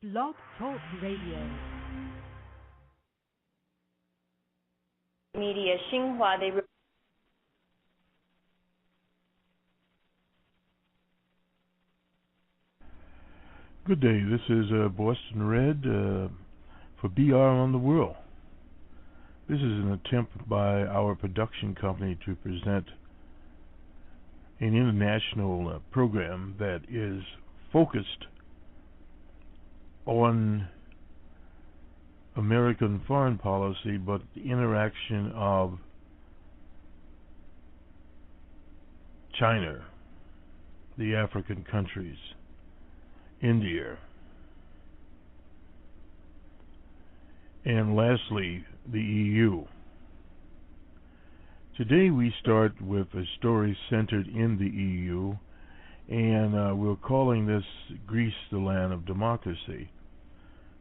Blog Talk Radio. Media Xinhua, they Good day, this is Boston Red for BR on the World. This is an attempt by our production company to present an international program that is focused on American foreign policy, but the interaction of China, the African countries, India, and lastly, the EU. Today we start with a story centered in the EU, and we're calling this Greece the land of democracy.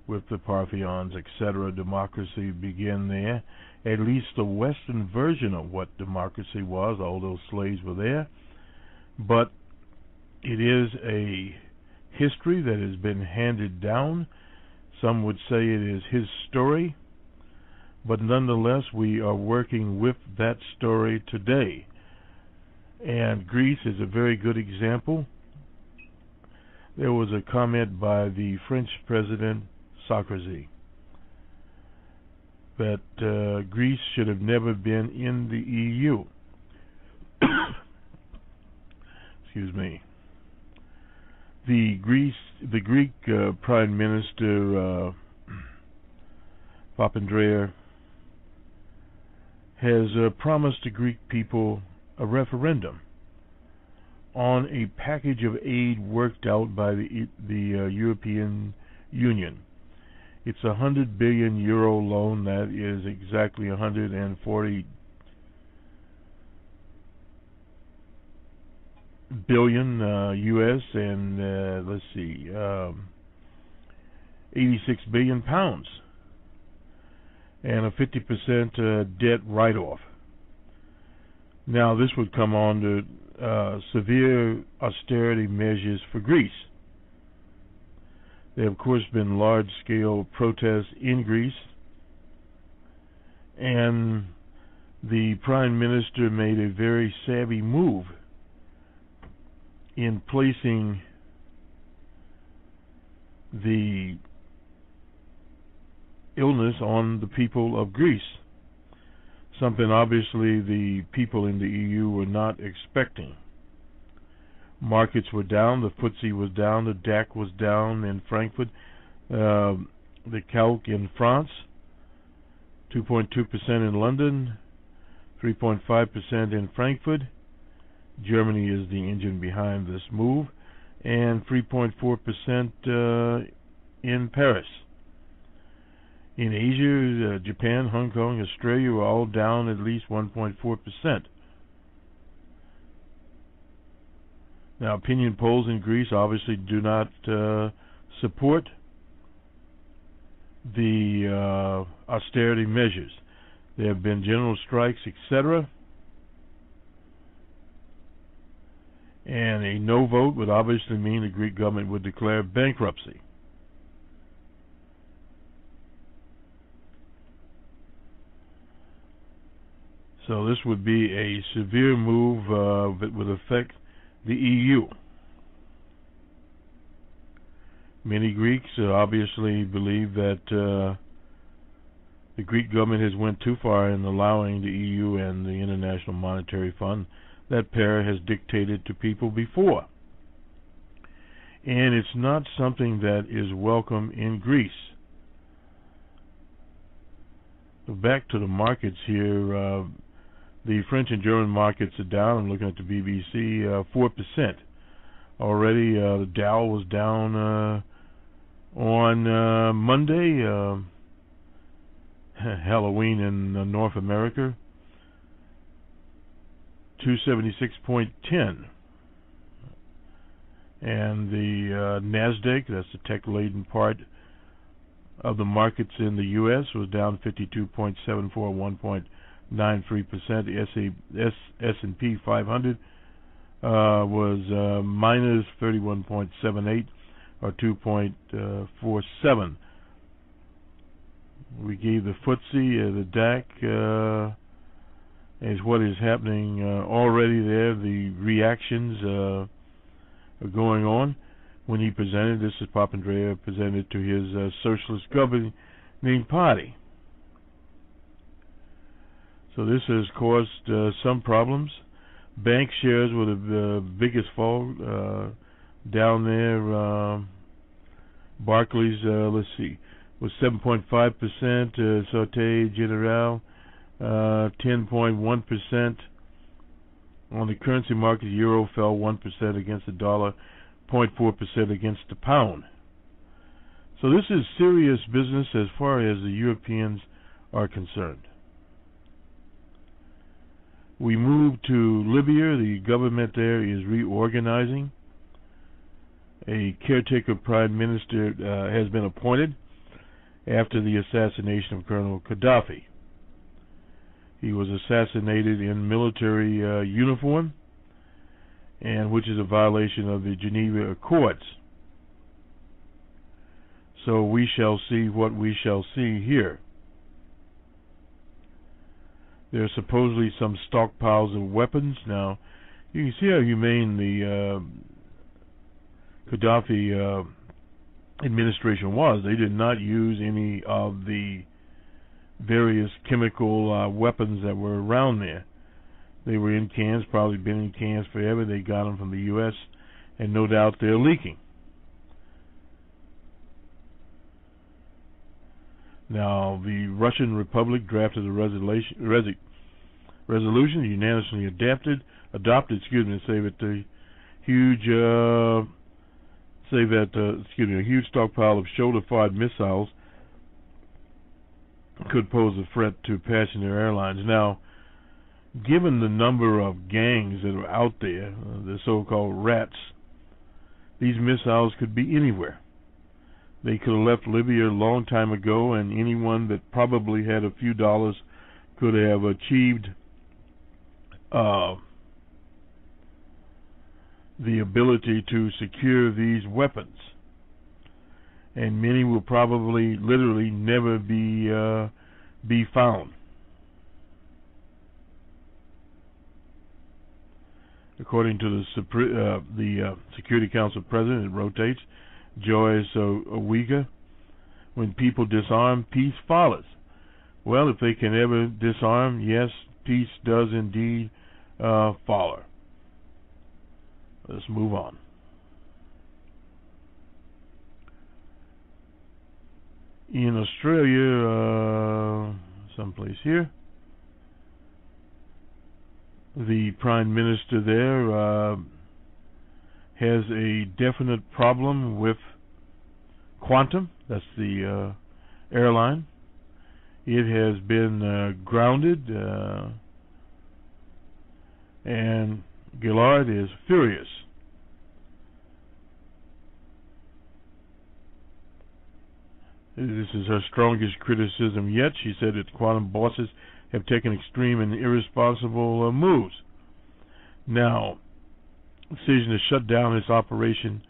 With the Parthians, etc., democracy began there, at least the Western version of what democracy was, although slaves were there. But it is a history that has been handed down. Some would say it is his story, but nonetheless we are working with that story today. And Greece is a very good example. There was a comment by the French President Sarkozy that Greece should have never been in the EU. Excuse me. The Greek Prime Minister Papandreou has promised the Greek people a referendum on a package of aid worked out by the European Union. It's a €100 billion loan. That is exactly 140 billion US, and let's see, 86 billion pounds, and a 50% debt write-off. Now this would come on to severe austerity measures for Greece. There have, of course, been large-scale protests in Greece, and the Prime Minister made a very savvy move in placing the illness on the people of Greece, something obviously the people in the EU were not expecting. Markets were down, the FTSE was down, the DAC was down in Frankfurt, the CAC in France, 2.2% in London, 3.5% in Frankfurt. Germany is the engine behind this move, and 3.4% in Paris. In Asia, Japan, Hong Kong, Australia were all down at least 1.4%. Now, opinion polls in Greece obviously do not support the austerity measures. There have been general strikes, etc., and a no vote would obviously mean the Greek government would declare bankruptcy. So this would be a severe move that would affect the EU. Many Greeks obviously believe that the Greek government has went too far in allowing the EU and the International Monetary Fund that pair has dictated to people before. And it's not something that is welcome in Greece. So back to the markets here. The French and German markets are down. I'm looking at the BBC, 4%. Already the Dow was down on Monday, Halloween in North America, 276.10. And the NASDAQ, that's the tech-laden part of the markets in the U.S., was down 52.74, 1.93%. S&P 500 was minus 31.78, or 2.47. We gave the FTSE, the DAC, as what is happening already there. The reactions are going on. When he presented, this is Papandreou presented to his socialist governing party. So this has caused some problems. Bank shares were the biggest fall down there. Barclays, let's see, was 7.5%. Société Générale, 10.1%. On the currency market, the euro fell 1% against the dollar, 0.4% against the pound. So this is serious business as far as the Europeans are concerned. We move to Libya. The government there is reorganizing. A caretaker prime minister has been appointed after the assassination of Colonel Gaddafi. He was assassinated in military uniform, and which is a violation of the Geneva Accords. So we shall see what we shall see here. There are supposedly some stockpiles of weapons. Now, you can see how humane the Gaddafi administration was. They did not use any of the various chemical weapons that were around there. They were in cans, probably been in cans forever. They got them from the U.S., and no doubt they're leaking. Now, the Russian Republic drafted a resolution unanimously adopted. Say that the huge, a huge stockpile of shoulder-fired missiles could pose a threat to passenger airlines. Now, given the number of gangs that are out there, the so-called rats, these missiles could be anywhere. They could have left Libya a long time ago, and anyone that probably had a few dollars could have achieved the ability to secure these weapons. And many will probably literally never be found. According to the Security Council President, it rotates, Joyce Owega, when people disarm, peace follows. Well, if they can ever disarm, yes, peace does indeed follow. Let's move on. In Australia, someplace here, the Prime Minister there has a definite problem with Qantas. That's the airline. It has been grounded, and Gillard is furious. This is her strongest criticism yet. She said that Qantas bosses have taken extreme and irresponsible moves. Now, decision to shut down its operation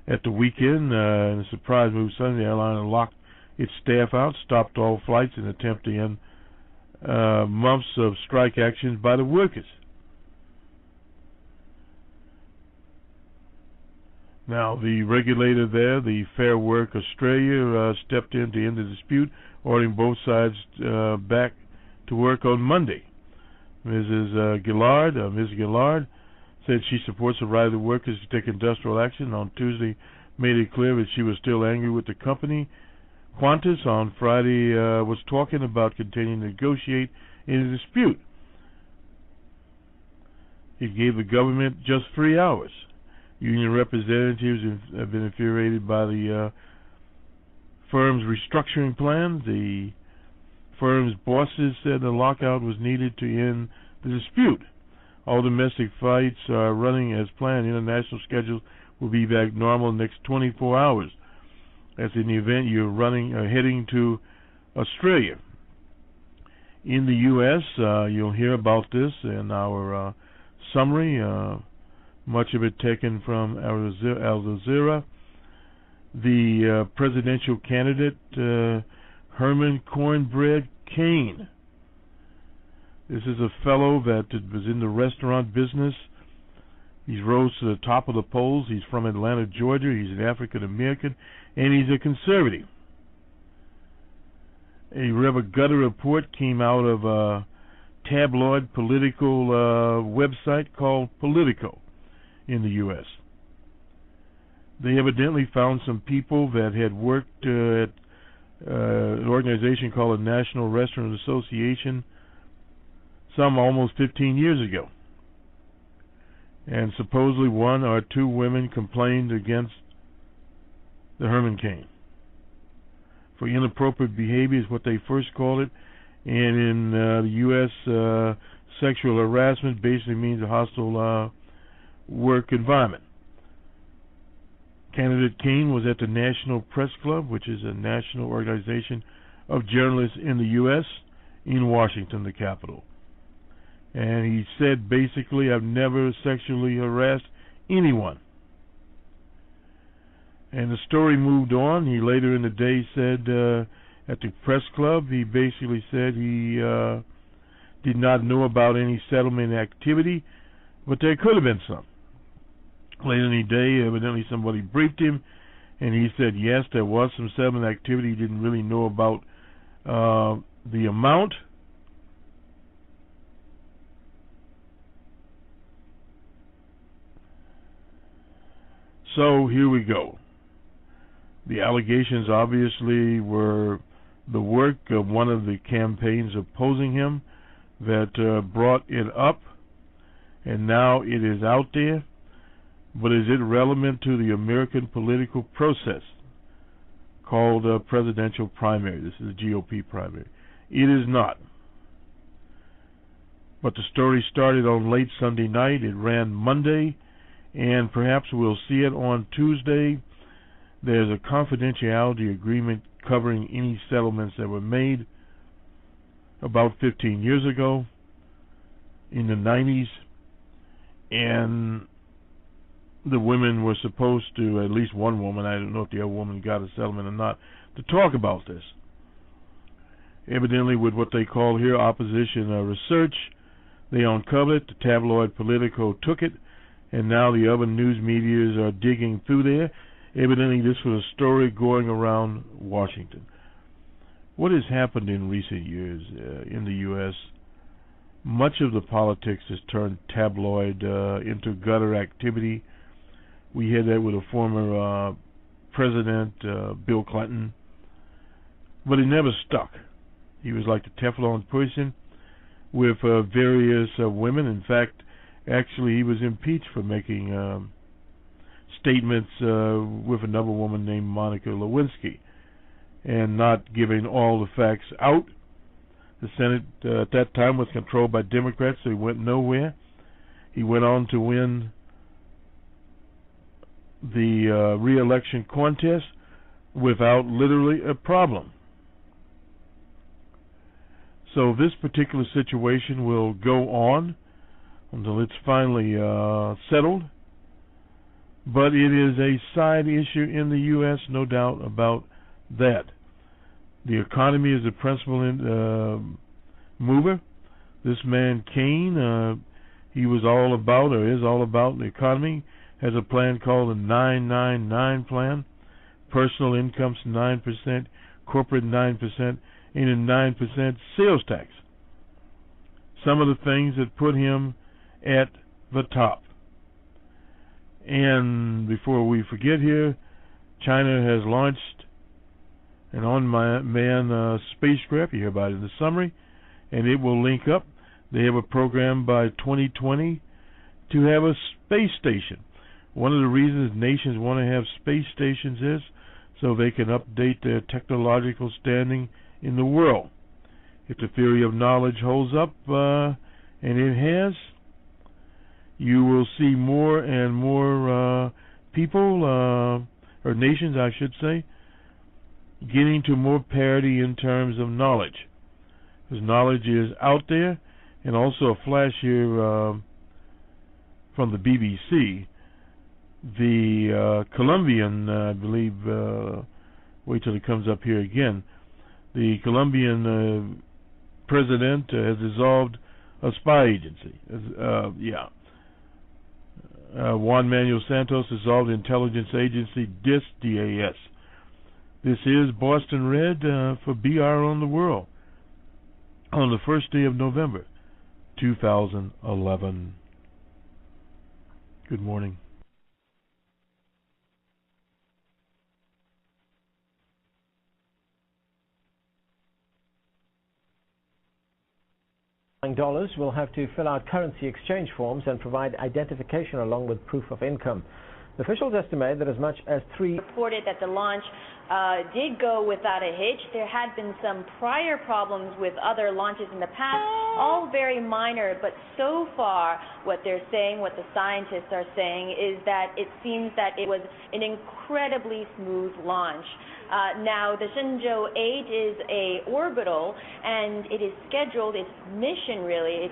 at the weekend, in a surprise move Sunday, the airline locked its staff out, stopped all flights in an attempt to end months of strike actions by the workers. Now, the regulator there, the Fair Work Australia, stepped in to end the dispute, ordering both sides back to work on Monday. Ms. Gillard said she supports the right of the workers to take industrial action. On Tuesday, made it clear that she was still angry with the company. Qantas on Friday was talking about continuing to negotiate in the dispute. It gave the government just 3 hours. Union representatives have been infuriated by the firm's restructuring plan. The firm's bosses said the lockout was needed to end the dispute. All domestic flights are running as planned. International schedules will be back normal next 24 hours. That's in the event you're heading to Australia. In the U.S., you'll hear about this in our summary. Much of it taken from Al Jazeera. the presidential candidate, Herman Cornbread Cain. This is a fellow that was in the restaurant business. He's rose to the top of the polls. He's from Atlanta, Georgia. He's an African American, and he's a conservative. A rather gutter report came out of a tabloid political website called POLITICO in the U.S. They evidently found some people that had worked at an organization called the National Restaurant Association some almost 15 years ago. And supposedly one or two women complained against the Herman Cain for inappropriate behavior, is what they first called it. And in the U.S., sexual harassment basically means a hostile work environment. Candidate Cain was at the National Press Club, which is a national organization of journalists in the U.S., in Washington, the capital. And he said basically, I've never sexually harassed anyone. And the story moved on. He later in the day said at the press club, he basically said he did not know about any settlement activity, but there could have been some. Later in the day, evidently somebody briefed him, and he said yes, there was some settlement activity. He didn't really know about the amount. So here we go. The allegations obviously were the work of one of the campaigns opposing him that brought it up, and now it is out there. But is it relevant to the American political process called a presidential primary? This is a GOP primary. It is not. But the story started on late Sunday night. It ran Monday, and perhaps we'll see it on Tuesday. There's a confidentiality agreement covering any settlements that were made about 15 years ago in the 90s, and the women were supposed to, at least one woman, I don't know if the other woman got a settlement or not, to talk about this. Evidently, with what they call here opposition research, they uncovered it. The tabloid Politico took it, and now the other news medias are digging through there. Evidently, this was a story going around Washington. What has happened in recent years in the U.S., much of the politics has turned tabloid into gutter activity. We had that with a former president, Bill Clinton, but it never stuck. He was like the Teflon person with various women. In fact, actually, he was impeached for making statements with another woman named Monica Lewinsky and not giving all the facts out. The Senate at that time was controlled by Democrats, so he went nowhere. He went on to win the re-election contest without literally a problem. So this particular situation will go on until it's finally settled. But it is a side issue in the U.S., no doubt about that. The economy is the principal mover. This man, Cain, he was all about, or is all about, the economy. Has a plan called the 999 plan. Personal income's 9%, corporate 9%, and a 9% sales tax. Some of the things that put him at the top. And before we forget here, China has launched an unmanned spacecraft. You hear about it in the summary, and it will link up. They have a program by 2020 to have a space station. One of the reasons nations want to have space stations is so they can update their technological standing in the world. If the theory of knowledge holds up, and it has, you will see more and more people, or nations I should say, getting to more parity in terms of knowledge. Because knowledge is out there. And also a flash here from the BBC. The Colombian, I believe, wait till it comes up here again, the Colombian president has dissolved a spy agency. Juan Manuel Santos dissolved intelligence agency DIS, D-A-S. This is Boston Red for BR on the World on the first day of November, 2011. Good morning. Dollars will have to fill out currency exchange forms and provide identification along with proof of income. The officials estimate that as much as reported that the launch did go without a hitch. There had been some prior problems with other launches in the past, all very minor, but so far what they're saying, what the scientists are saying, is that it seems that it was an incredibly smooth launch. Now, the Shenzhou 8 is a orbital, and it is scheduled, its mission really, is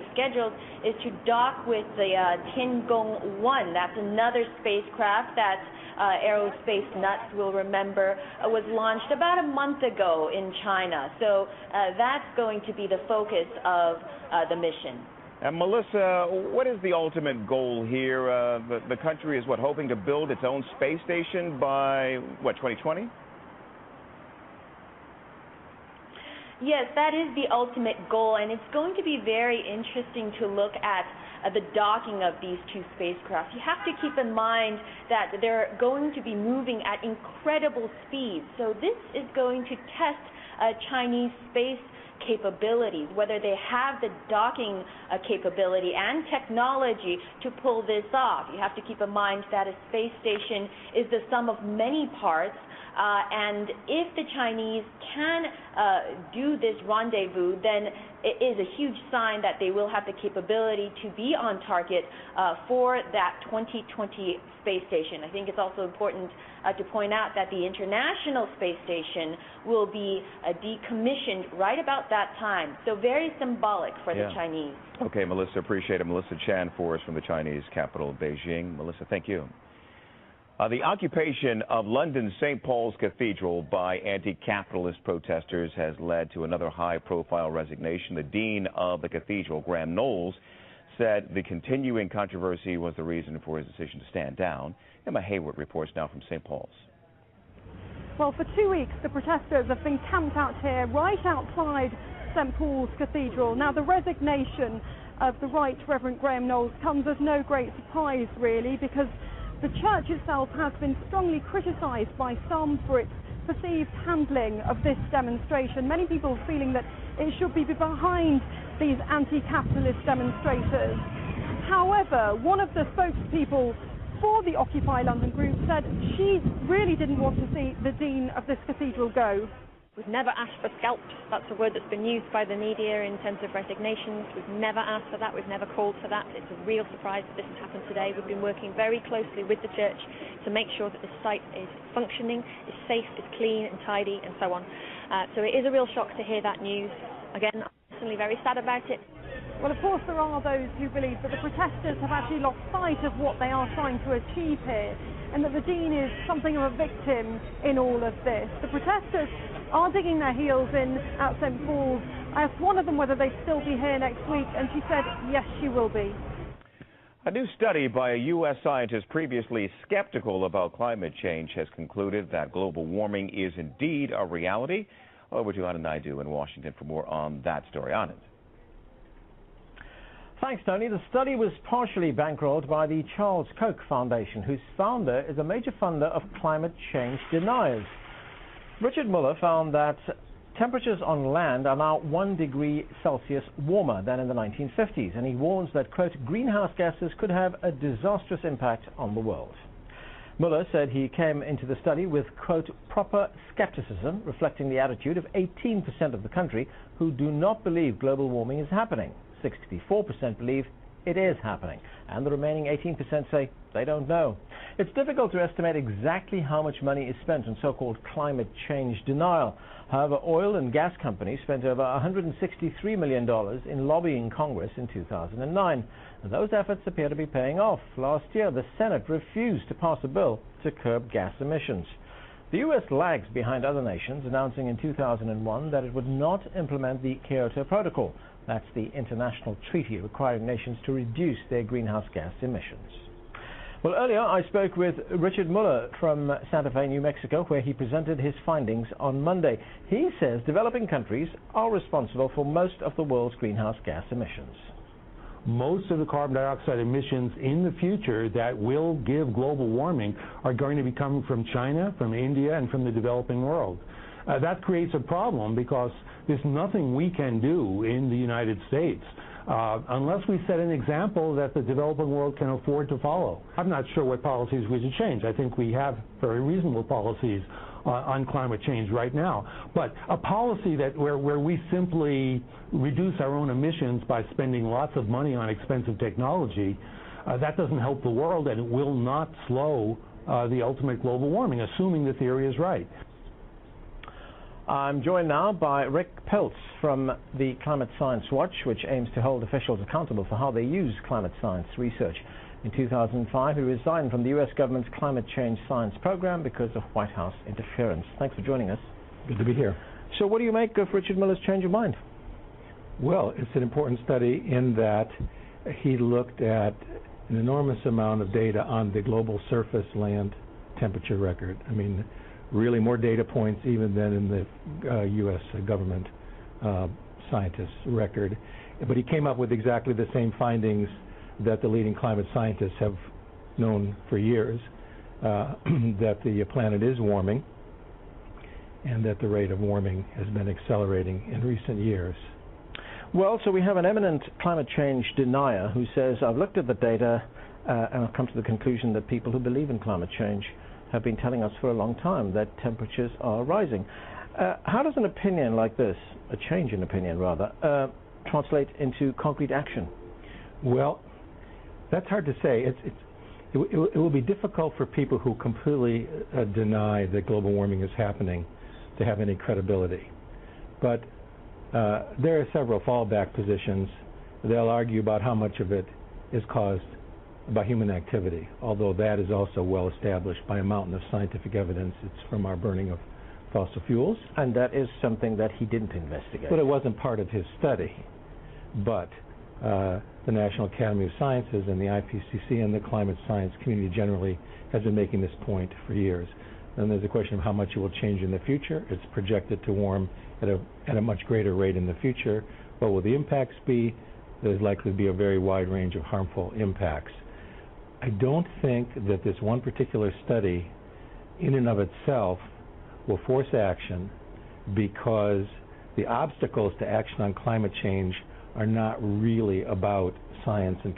to dock with the Tiangong 1. That's another spacecraft that aerospace nuts will remember was launched about a month ago in China. So that's going to be the focus of the mission. And Melissa, what is the ultimate goal here? The country is, hoping to build its own space station by, 2020? Yes, that is the ultimate goal, and it's going to be very interesting to look at the docking of these two spacecraft. You have to keep in mind that they're going to be moving at incredible speeds, so this is going to test Chinese space capabilities, whether they have the docking capability and technology to pull this off. You have to keep in mind that a space station is the sum of many parts, and if the Chinese can do this rendezvous, then it is a huge sign that they will have the capability to be on target for that 2020 space station. I think it's also important to point out that the International Space Station will be decommissioned right about that time. So very symbolic for the Chinese. Okay, Melissa, appreciate it. Melissa Chan for us from the Chinese capital, Beijing. Melissa, thank you. The occupation of London's St. Paul's Cathedral by anti-capitalist protesters has led to another high-profile resignation. The dean of the cathedral, Graham Knowles, said the continuing controversy was the reason for his decision to stand down. Emma Hayward reports now from St. Paul's. Well, for 2 weeks, the protesters have been camped out here right outside St. Paul's Cathedral. Now, the resignation of the Right Reverend Graham Knowles comes as no great surprise, really, because the church itself has been strongly criticised by some for its perceived handling of this demonstration. Many people feeling that it should be behind these anti-capitalist demonstrators. However, one of the spokespeople for the Occupy London group said she really didn't want to see the dean of this cathedral go. We've never asked for scalps. That's a word that's been used by the media in terms of resignations. We've never asked for that. We've never called for that. It's a real surprise that this has happened today. We've been working very closely with the church to make sure that this site is functioning, is safe, is clean and tidy and so on. So it is a real shock to hear that news. Again, I'm personally very sad about it. Well, of course, there are those who believe that the protesters have actually lost sight of what they are trying to achieve here, and that the dean is something of a victim in all of this. The protesters are digging their heels in at St. Paul's. I asked one of them whether they'd still be here next week, and she said yes, she will be. A new study by a U.S. scientist previously skeptical about climate change has concluded that global warming is indeed a reality. Over to Anand Naidu in Washington for more on that story. Anand. Thanks, Tony. The study was partially bankrolled by the Charles Koch Foundation, whose founder is a major funder of climate change deniers. Richard Muller found that temperatures on land are now 1 degree Celsius warmer than in the 1950s, and he warns that, quote, greenhouse gases could have a disastrous impact on the world. Muller said he came into the study with, quote, proper skepticism, reflecting the attitude of 18% of the country who do not believe global warming is happening. 64% believe it is happening, and the remaining 18% say they don't know. It's difficult to estimate exactly how much money is spent on so-called climate change denial. However, oil and gas companies spent over $163 million in lobbying Congress in 2009. And those efforts appear to be paying off. Last year, the Senate refused to pass a bill to curb gas emissions. The U.S. lags behind other nations, announcing in 2001 that it would not implement the Kyoto Protocol. That's the international treaty requiring nations to reduce their greenhouse gas emissions. Well, earlier I spoke with Richard Muller from Santa Fe, New Mexico, where he presented his findings on Monday. He says developing countries are responsible for most of the world's greenhouse gas emissions. Most of the carbon dioxide emissions in the future that will give global warming are going to be coming from China, from India, and from the developing world. That creates a problem because there's nothing we can do in the United States unless we set an example that the developing world can afford to follow. I'm not sure what policies we should change. I think we have very reasonable policies on climate change right now. But a policy that where we simply reduce our own emissions by spending lots of money on expensive technology, that doesn't help the world, and it will not slow the ultimate global warming, assuming the theory is right. I'm joined now by Rick Peltz from the Climate Science Watch, which aims to hold officials accountable for how they use climate science research. In 2005, he resigned from the U.S. government's climate change science program because of White House interference. Thanks for joining us. Good to be here. So what do you make of Richard Muller's change of mind? Well, it's an important study in that he looked at an enormous amount of data on the global surface land temperature record. I mean, really more data points even than in the U.S. government scientists' record. But he came up with exactly the same findings that the leading climate scientists have known for years, that the planet is warming and that the rate of warming has been accelerating in recent years. Well, so we have an eminent climate change denier who says, I've looked at the data and I've come to the conclusion that people who believe in climate change have been telling us for a long time that temperatures are rising. How does an opinion like this, a change in opinion rather, translate into concrete action? Well, that's hard to say. It will be difficult for people who completely deny that global warming is happening to have any credibility. But there are several fallback positions. They'll argue about how much of it is caused by human activity, although that is also well established by a mountain of scientific evidence. It's from our burning of fossil fuels. And that is something that he didn't investigate. But it wasn't part of his study. But the National Academy of Sciences and the IPCC and the climate science community generally has been making this point for years. Then there's a question of how much it will change in the future. It's projected to warm at a much greater rate in the future. What will the impacts be? There's likely to be a very wide range of harmful impacts. I don't think that this one particular study in and of itself will force action, because the obstacles to action on climate change are not really about science and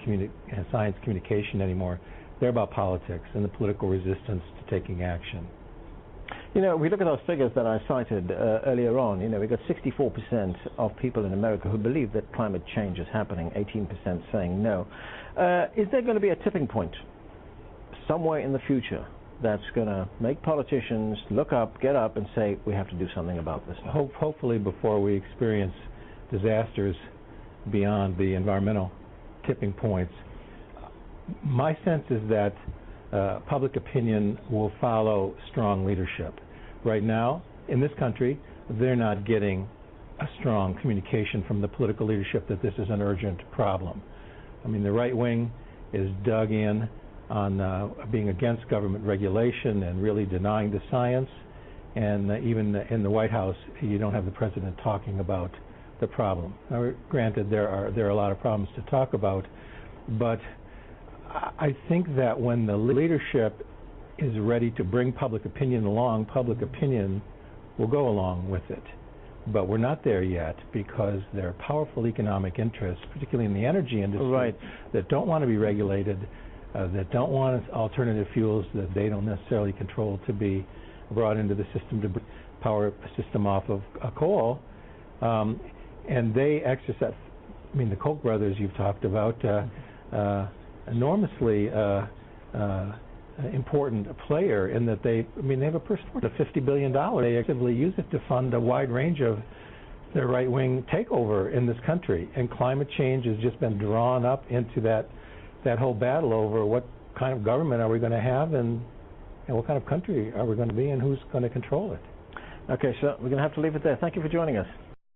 science communication anymore. They're about politics and the political resistance to taking action. You know, we look at those figures that I cited earlier on. You know, we've got 64% of people in America who believe that climate change is happening, 18% saying no. Is there going to be a tipping point somewhere in the future that's going to make politicians look up, get up, and say, we have to do something about this? Hopefully before we experience disasters beyond the environmental tipping points. My sense is that public opinion will follow strong leadership. Right now, in this country, they're not getting a strong communication from the political leadership that this is an urgent problem. I mean, the right wing is dug in on being against government regulation and really denying the science. And even in the White House, you don't have the president talking about the problem. Now, granted, there are a lot of problems to talk about, but I think that when the leadership is ready to bring public opinion along, public opinion will go along with it. But we're not there yet, because there are powerful economic interests, particularly in the energy industry, right, that don't want to be regulated, that don't want alternative fuels that they don't necessarily control to be brought into the system to power a system off of coal. And they exercise, I mean, the Koch brothers you've talked about, enormously important player in that they have a purse of $50 billion. They actively use it to fund a wide range of their right-wing takeover in this country. And climate change has just been drawn up into that whole battle over what kind of government are we going to have and what kind of country are we going to be and who's going to control it. Okay, so we're going to have to leave it there. Thank you for joining us.